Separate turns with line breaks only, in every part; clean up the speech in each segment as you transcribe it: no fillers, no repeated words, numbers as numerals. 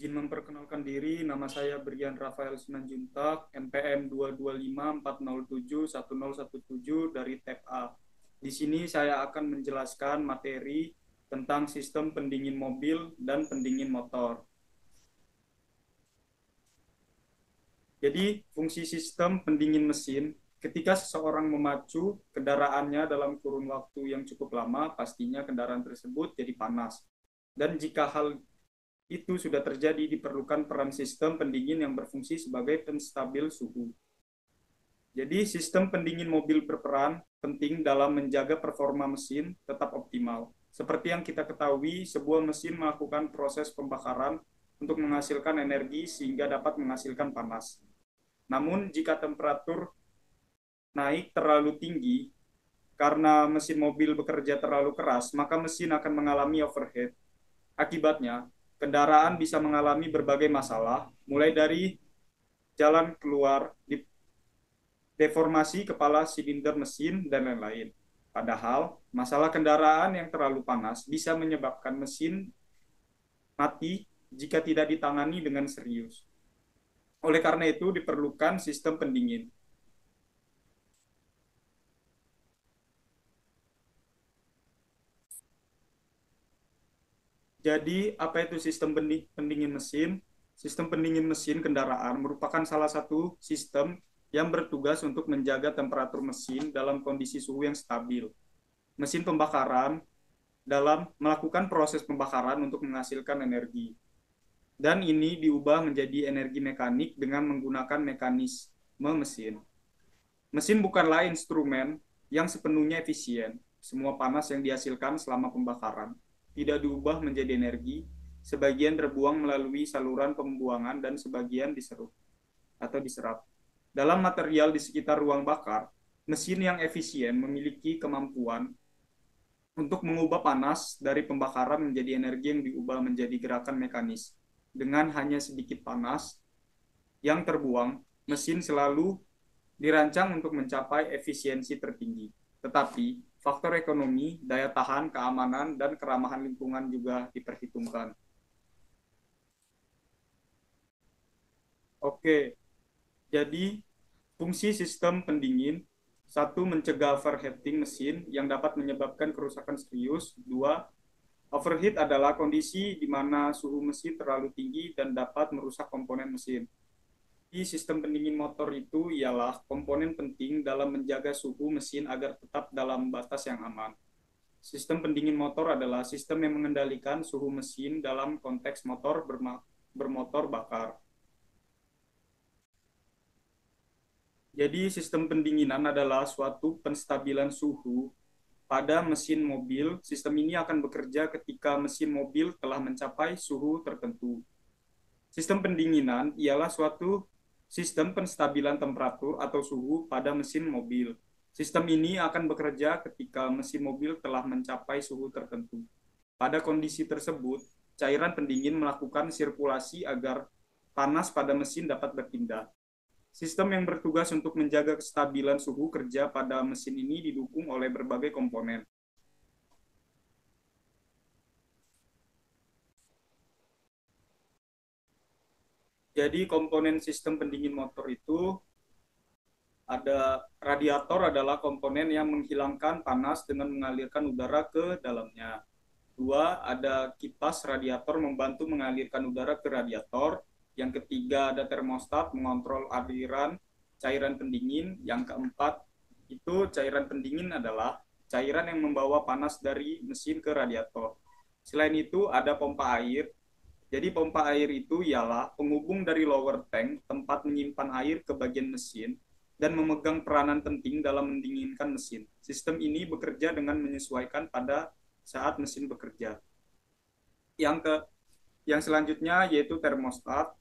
Izin memperkenalkan diri, nama saya Brian Rafael Simanjuntak, NPM 22540710117 dari TEP A. Di sini saya akan menjelaskan materi tentang sistem pendingin mobil dan pendingin motor. Jadi, fungsi sistem pendingin mesin, ketika seseorang memacu kendaraannya dalam kurun waktu yang cukup lama, pastinya kendaraan tersebut jadi panas. Dan jika hal itu sudah terjadi, diperlukan peran sistem pendingin yang berfungsi sebagai penstabil suhu. Jadi sistem pendingin mobil berperan penting dalam menjaga performa mesin tetap optimal. Seperti yang kita ketahui, sebuah mesin melakukan proses pembakaran untuk menghasilkan energi sehingga dapat menghasilkan panas. Namun jika temperatur naik terlalu tinggi karena mesin mobil bekerja terlalu keras, maka mesin akan mengalami overheat. Akibatnya, kendaraan bisa mengalami berbagai masalah, mulai dari jalan keluar, deformasi kepala silinder mesin, dan lain-lain. Padahal, masalah kendaraan yang terlalu panas bisa menyebabkan mesin mati jika tidak ditangani dengan serius. Oleh karena itu, diperlukan sistem pendingin. Jadi, apa itu sistem pendingin mesin? Sistem pendingin mesin kendaraan merupakan salah satu sistem yang bertugas untuk menjaga temperatur mesin dalam kondisi suhu yang stabil. Mesin pembakaran dalam melakukan proses pembakaran untuk menghasilkan energi. Dan ini diubah menjadi energi mekanik dengan menggunakan mekanisme mesin. Mesin bukanlah instrumen yang sepenuhnya efisien. Semua panas yang dihasilkan selama pembakaran tidak diubah menjadi energi, sebagian terbuang melalui saluran pembuangan dan sebagian diserap. Dalam material di sekitar ruang bakar, mesin yang efisien memiliki kemampuan untuk mengubah panas dari pembakaran menjadi energi yang diubah menjadi gerakan mekanis. Dengan hanya sedikit panas yang terbuang, mesin selalu dirancang untuk mencapai efisiensi tertinggi. Tetapi, faktor ekonomi, daya tahan, keamanan, dan keramahan lingkungan juga diperhitungkan. Oke, jadi fungsi sistem pendingin, satu, mencegah overheating mesin yang dapat menyebabkan kerusakan serius. Dua, overheat adalah kondisi di mana suhu mesin terlalu tinggi dan dapat merusak komponen mesin. Di sistem pendingin motor itu ialah komponen penting dalam menjaga suhu mesin agar tetap dalam batas yang aman. Sistem pendingin motor adalah sistem yang mengendalikan suhu mesin dalam konteks motor bermotor bakar. Jadi sistem pendinginan adalah suatu penstabilan suhu pada mesin mobil. Sistem ini akan bekerja ketika mesin mobil telah mencapai suhu tertentu. Sistem pendinginan ialah suatu sistem penstabilan temperatur atau suhu pada mesin mobil. Sistem ini akan bekerja ketika mesin mobil telah mencapai suhu tertentu. Pada kondisi tersebut, cairan pendingin melakukan sirkulasi agar panas pada mesin dapat berpindah. Sistem yang bertugas untuk menjaga kestabilan suhu kerja pada mesin ini didukung oleh berbagai komponen. Jadi komponen sistem pendingin motor itu ada radiator adalah komponen yang menghilangkan panas dengan mengalirkan udara ke dalamnya. Dua, ada kipas radiator membantu mengalirkan udara ke radiator. Yang ketiga, ada termostat mengontrol aliran cairan pendingin. Yang keempat, itu cairan pendingin adalah cairan yang membawa panas dari mesin ke radiator. Selain itu, ada pompa air. Jadi pompa air itu ialah penghubung dari lower tank, tempat menyimpan air ke bagian mesin, dan memegang peranan penting dalam mendinginkan mesin. Sistem ini bekerja dengan menyesuaikan pada saat mesin bekerja. Yang selanjutnya yaitu termostat.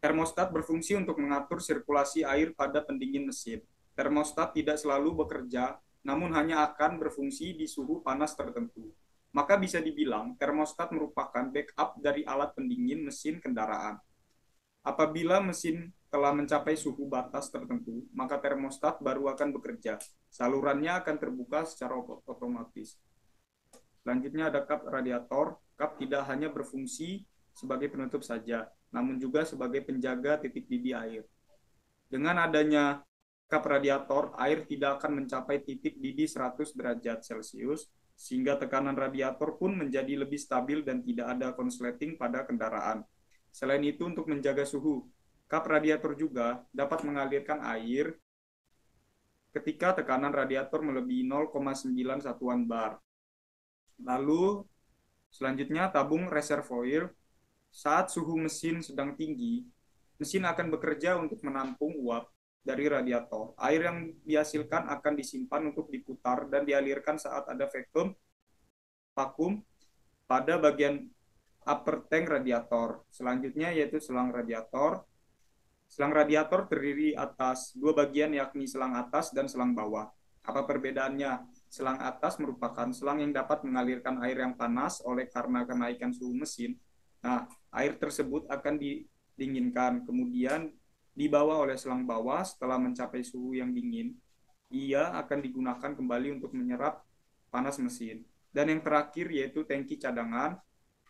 Termostat berfungsi untuk mengatur sirkulasi air pada pendingin mesin. Termostat tidak selalu bekerja, namun hanya akan berfungsi di suhu panas tertentu. Maka bisa dibilang termostat merupakan backup dari alat pendingin mesin kendaraan. Apabila mesin telah mencapai suhu batas tertentu, maka termostat baru akan bekerja. Salurannya akan terbuka secara otomatis. Selanjutnya ada kap radiator. Kap tidak hanya berfungsi sebagai penutup saja, namun juga sebagai penjaga titik didih air. Dengan adanya kap radiator, air tidak akan mencapai titik didih 100 derajat Celcius, sehingga tekanan radiator pun menjadi lebih stabil dan tidak ada konsleting pada kendaraan. Selain itu, untuk menjaga suhu, kap radiator juga dapat mengalirkan air ketika tekanan radiator melebihi 0,9 satuan bar. Lalu, selanjutnya tabung reservoir. Saat suhu mesin sedang tinggi, mesin akan bekerja untuk menampung uap dari radiator. Air yang dihasilkan akan disimpan untuk diputar dan dialirkan saat ada vakum pada bagian upper tank radiator. Selanjutnya yaitu selang radiator. Selang radiator terdiri atas dua bagian, yakni selang atas dan selang bawah. Apa perbedaannya? Selang atas merupakan selang yang dapat mengalirkan air yang panas oleh karena kenaikan suhu mesin. Nah, air tersebut akan didinginkan, kemudian dibawa oleh selang bawah. Setelah mencapai suhu yang dingin, ia akan digunakan kembali untuk menyerap panas mesin. Dan yang terakhir yaitu tangki cadangan.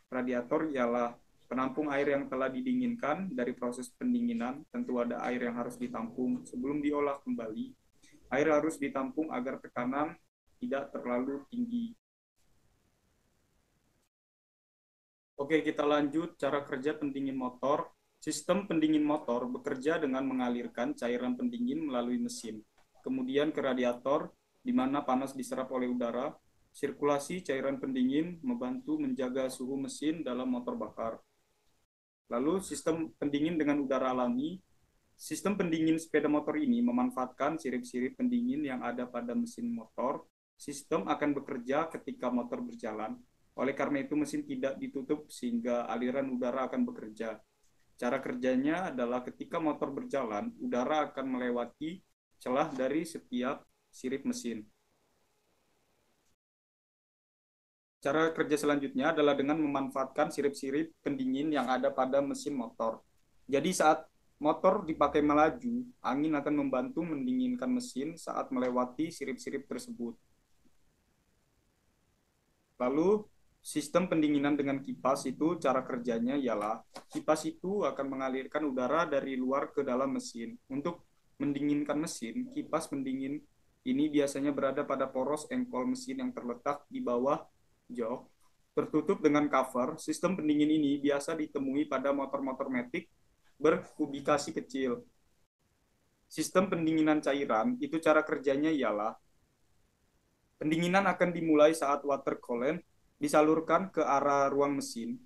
Radiator ialah penampung air yang telah didinginkan dari proses pendinginan. Tentu ada air yang harus ditampung sebelum diolah kembali. Air harus ditampung agar tekanan tidak terlalu tinggi. Oke, kita lanjut cara kerja pendingin motor. Sistem pendingin motor bekerja dengan mengalirkan cairan pendingin melalui mesin, kemudian ke radiator, di mana panas diserap oleh udara. Sirkulasi cairan pendingin membantu menjaga suhu mesin dalam motor bakar. Lalu sistem pendingin dengan udara alami. Sistem pendingin sepeda motor ini memanfaatkan sirip-sirip pendingin yang ada pada mesin motor. Sistem akan bekerja ketika motor berjalan. Oleh karena itu mesin tidak ditutup sehingga aliran udara akan bekerja. Cara kerjanya adalah ketika motor berjalan, udara akan melewati celah dari setiap sirip mesin. Cara kerja selanjutnya adalah dengan memanfaatkan sirip-sirip pendingin yang ada pada mesin motor. Jadi saat motor dipakai melaju, angin akan membantu mendinginkan mesin saat melewati sirip-sirip tersebut. Lalu sistem pendinginan dengan kipas itu cara kerjanya ialah kipas itu akan mengalirkan udara dari luar ke dalam mesin. Untuk mendinginkan mesin, kipas pendingin ini biasanya berada pada poros engkol mesin yang terletak di bawah jok, tertutup dengan cover. Sistem pendingin ini biasa ditemui pada motor-motor matic berkubikasi kecil. Sistem pendinginan cairan itu cara kerjanya ialah pendinginan akan dimulai saat water coolant disalurkan ke arah ruang mesin.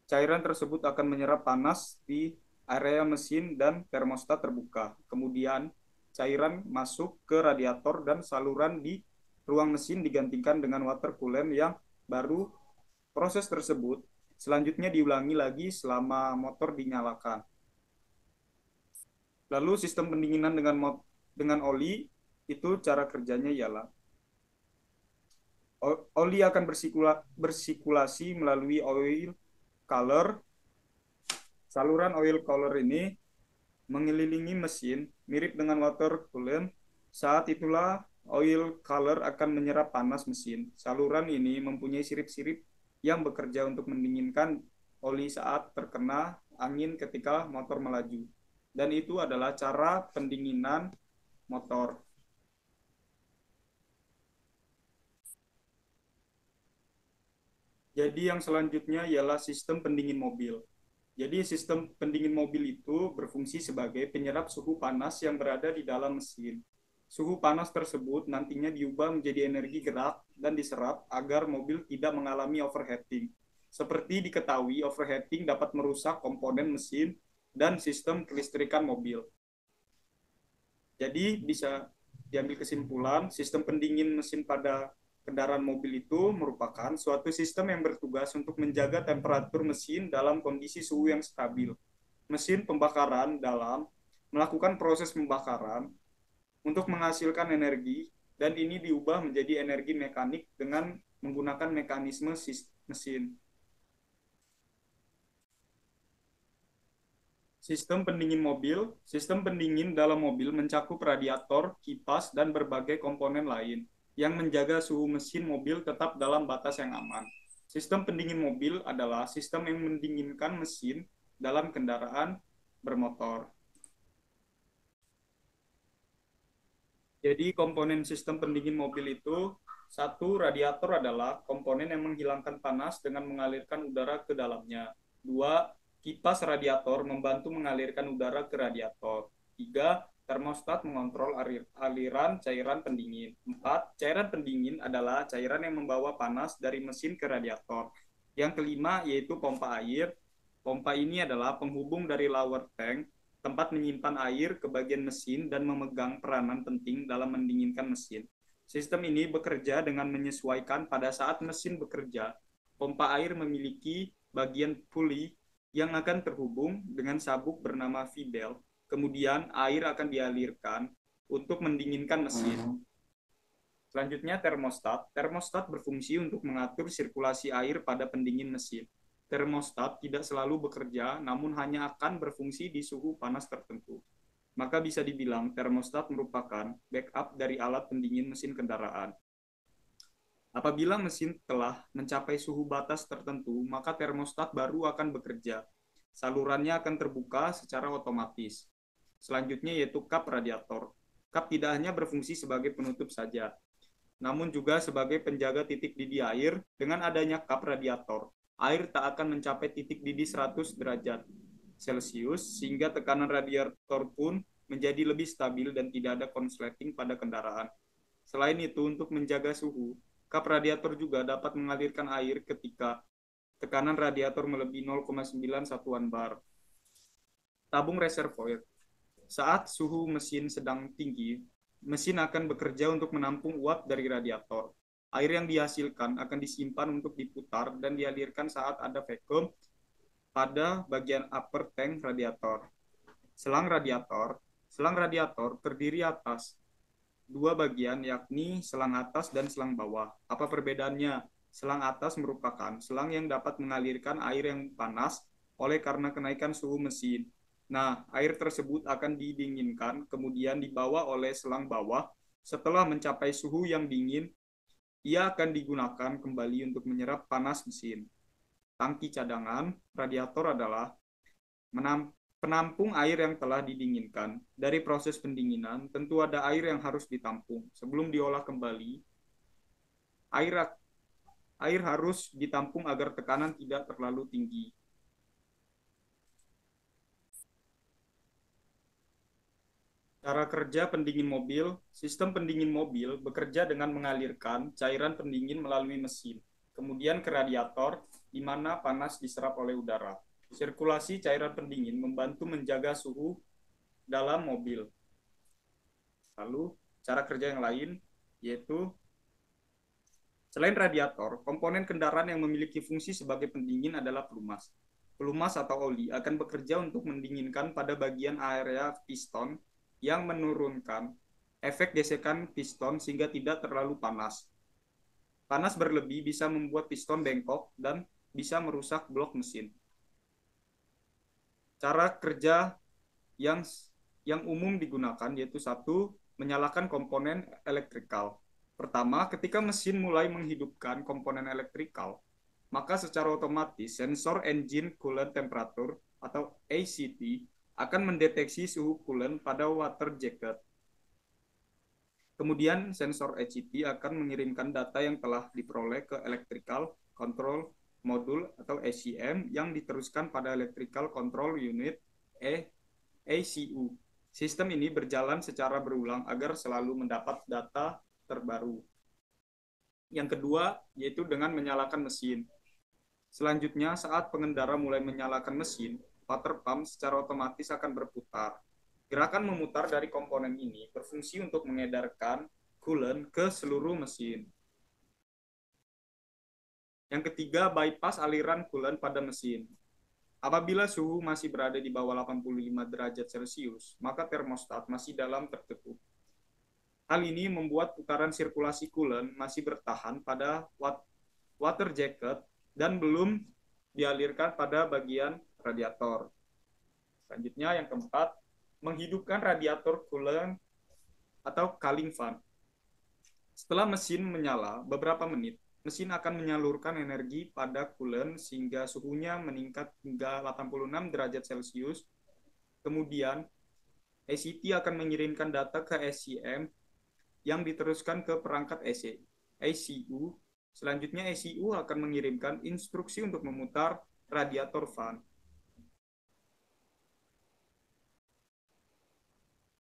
Cairan tersebut akan menyerap panas di area mesin dan termostat terbuka. Kemudian cairan masuk ke radiator dan saluran di ruang mesin digantikan dengan water coolant yang baru. Proses tersebut selanjutnya diulangi lagi selama motor dinyalakan. Lalu sistem pendinginan dengan oli itu cara kerjanya ialah oli akan bersikulasi melalui oil cooler. Saluran oil cooler ini mengelilingi mesin mirip dengan water coolant. Saat itulah oil cooler akan menyerap panas mesin. Saluran ini mempunyai sirip-sirip yang bekerja untuk mendinginkan oli saat terkena angin ketika motor melaju. Dan itu adalah cara pendinginan motor. Jadi yang selanjutnya ialah sistem pendingin mobil. Jadi sistem pendingin mobil itu berfungsi sebagai penyerap suhu panas yang berada di dalam mesin. Suhu panas tersebut nantinya diubah menjadi energi gerak dan diserap agar mobil tidak mengalami overheating. Seperti diketahui, overheating dapat merusak komponen mesin dan sistem kelistrikan mobil. Jadi bisa diambil kesimpulan, sistem pendingin mesin pada kendaraan mobil itu merupakan suatu sistem yang bertugas untuk menjaga temperatur mesin dalam kondisi suhu yang stabil. Mesin pembakaran dalam melakukan proses pembakaran untuk menghasilkan energi, dan ini diubah menjadi energi mekanik dengan menggunakan mekanisme mesin. Sistem pendingin mobil. Sistem pendingin dalam mobil mencakup radiator, kipas, dan berbagai komponen lain yang menjaga suhu mesin mobil tetap dalam batas yang aman. Sistem pendingin mobil adalah sistem yang mendinginkan mesin dalam kendaraan bermotor. Jadi komponen sistem pendingin mobil itu, satu, radiator adalah komponen yang menghilangkan panas dengan mengalirkan udara ke dalamnya. Dua, kipas radiator membantu mengalirkan udara ke radiator. Tiga, termostat mengontrol aliran cairan pendingin. Empat, cairan pendingin adalah cairan yang membawa panas dari mesin ke radiator. Yang kelima yaitu pompa air. Pompa ini adalah penghubung dari lower tank, tempat menyimpan air ke bagian mesin dan memegang peranan penting dalam mendinginkan mesin. Sistem ini bekerja dengan menyesuaikan pada saat mesin bekerja. Pompa air memiliki bagian pulley yang akan terhubung dengan sabuk bernama V-belt. Kemudian air akan dialirkan untuk mendinginkan mesin. Selanjutnya termostat. Termostat berfungsi untuk mengatur sirkulasi air pada pendingin mesin. Termostat tidak selalu bekerja, namun hanya akan berfungsi di suhu panas tertentu. Maka bisa dibilang termostat merupakan backup dari alat pendingin mesin kendaraan. Apabila mesin telah mencapai suhu batas tertentu, maka termostat baru akan bekerja. Salurannya akan terbuka secara otomatis. Selanjutnya yaitu kap radiator. Kap tidak hanya berfungsi sebagai penutup saja, namun juga sebagai penjaga titik didih air. Dengan adanya kap radiator, air tak akan mencapai titik didih 100 derajat Celcius, sehingga tekanan radiator pun menjadi lebih stabil dan tidak ada konsleting pada kendaraan. Selain itu, untuk menjaga suhu, kap radiator juga dapat mengalirkan air ketika tekanan radiator melebihi 0,9 satuan bar. Tabung reservoir. Saat suhu mesin sedang tinggi, mesin akan bekerja untuk menampung uap dari radiator. Air yang dihasilkan akan disimpan untuk diputar dan dialirkan saat ada vacuum pada bagian upper tank radiator. Selang radiator. Selang radiator terdiri atas dua bagian, yakni selang atas dan selang bawah. Apa perbedaannya? Selang atas merupakan selang yang dapat mengalirkan air yang panas oleh karena kenaikan suhu mesin. Nah, air tersebut akan didinginkan, kemudian dibawa oleh selang bawah. Setelah mencapai suhu yang dingin, ia akan digunakan kembali untuk menyerap panas mesin. Tangki cadangan radiator adalah penampung air yang telah didinginkan. Dari proses pendinginan, tentu ada air yang harus ditampung. Sebelum diolah kembali, air harus ditampung agar tekanan tidak terlalu tinggi. Cara kerja pendingin mobil. Sistem pendingin mobil bekerja dengan mengalirkan cairan pendingin melalui mesin, kemudian ke radiator, di mana panas diserap oleh udara. Sirkulasi cairan pendingin membantu menjaga suhu dalam mobil. Lalu, cara kerja yang lain, yaitu selain radiator, komponen kendaraan yang memiliki fungsi sebagai pendingin adalah pelumas. Pelumas atau oli akan bekerja untuk mendinginkan pada bagian area piston yang menurunkan efek gesekan piston sehingga tidak terlalu panas. Panas berlebih bisa membuat piston bengkok dan bisa merusak blok mesin. Cara kerja yang umum digunakan yaitu satu, menyalakan komponen elektrikal. Pertama, ketika mesin mulai menghidupkan komponen elektrikal, maka secara otomatis sensor engine coolant temperature atau ACT akan mendeteksi suhu coolant pada water jacket. Kemudian sensor ACT akan mengirimkan data yang telah diperoleh ke Electrical Control Module atau ECM yang diteruskan pada Electrical Control Unit ECU. Sistem ini berjalan secara berulang agar selalu mendapat data terbaru. Yang kedua, yaitu dengan menyalakan mesin. Selanjutnya, saat pengendara mulai menyalakan mesin, water pump secara otomatis akan berputar. Gerakan memutar dari komponen ini berfungsi untuk mengedarkan coolant ke seluruh mesin. Yang ketiga, bypass aliran coolant pada mesin. Apabila suhu masih berada di bawah 85 derajat Celcius, maka termostat masih dalam tertutup. Hal ini membuat putaran sirkulasi coolant masih bertahan pada water jacket dan belum dialirkan pada bagian radiator. Selanjutnya yang keempat, menghidupkan radiator coolant atau cooling fan. Setelah mesin menyala beberapa menit, mesin akan menyalurkan energi pada coolant sehingga suhunya meningkat hingga 86 derajat Celcius. Kemudian, ACT akan mengirimkan data ke SCM yang diteruskan ke perangkat ECU. Selanjutnya, ECU akan mengirimkan instruksi untuk memutar radiator fan.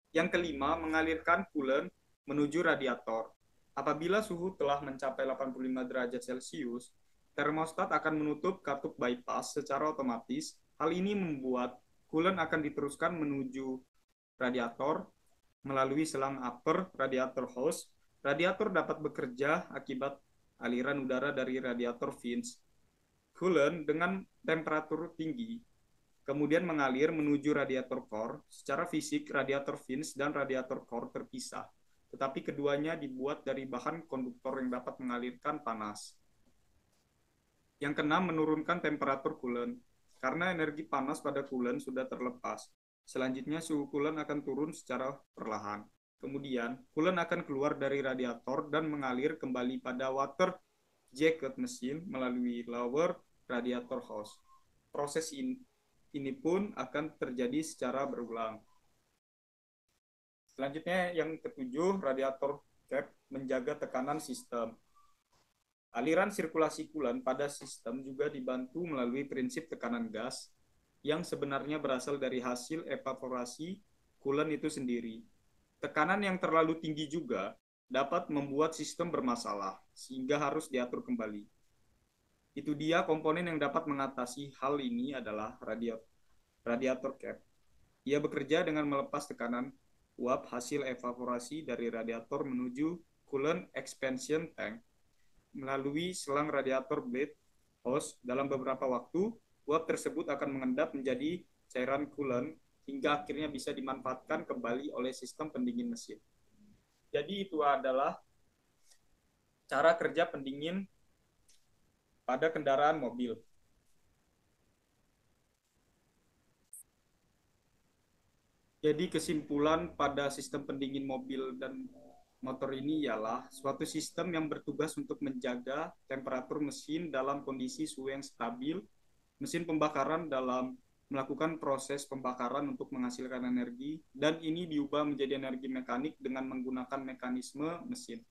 Yang kelima, mengalirkan coolant menuju radiator. Apabila suhu telah mencapai 85 derajat Celcius, termostat akan menutup katup bypass secara otomatis. Hal ini membuat coolant akan diteruskan menuju radiator melalui selang upper radiator hose. Radiator dapat bekerja akibat aliran udara dari radiator fins. Coolant dengan temperatur tinggi kemudian mengalir menuju radiator core. Secara fisik, radiator fins dan radiator core terpisah, tetapi keduanya dibuat dari bahan konduktor yang dapat mengalirkan panas. Yang keenam, menurunkan temperatur coolant. Karena energi panas pada coolant sudah terlepas, selanjutnya suhu coolant akan turun secara perlahan. Kemudian, coolant akan keluar dari radiator dan mengalir kembali pada water jacket mesin melalui lower radiator hose. Proses ini pun akan terjadi secara berulang. Selanjutnya yang ketujuh, radiator cap menjaga tekanan sistem. Aliran sirkulasi coolant pada sistem juga dibantu melalui prinsip tekanan gas yang sebenarnya berasal dari hasil evaporasi coolant itu sendiri. Tekanan yang terlalu tinggi juga dapat membuat sistem bermasalah sehingga harus diatur kembali. Itu dia komponen yang dapat mengatasi hal ini adalah radiator cap. Ia bekerja dengan melepas tekanan uap hasil evaporasi dari radiator menuju coolant expansion tank melalui selang radiator blade hose. Dalam beberapa waktu, uap tersebut akan mengendap menjadi cairan coolant hingga akhirnya bisa dimanfaatkan kembali oleh sistem pendingin mesin. Jadi itu adalah cara kerja pendingin pada kendaraan mobil. Jadi kesimpulan pada sistem pendingin mobil dan motor ini ialah suatu sistem yang bertugas untuk menjaga temperatur mesin dalam kondisi suhu yang stabil, mesin pembakaran dalam melakukan proses pembakaran untuk menghasilkan energi, dan ini diubah menjadi energi mekanik dengan menggunakan mekanisme mesin.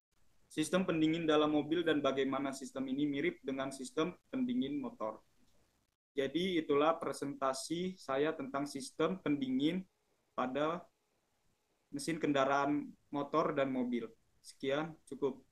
Sistem pendingin dalam mobil dan bagaimana sistem ini mirip dengan sistem pendingin motor. Jadi itulah presentasi saya tentang sistem pendingin pada mesin kendaraan motor dan mobil. Sekian, cukup.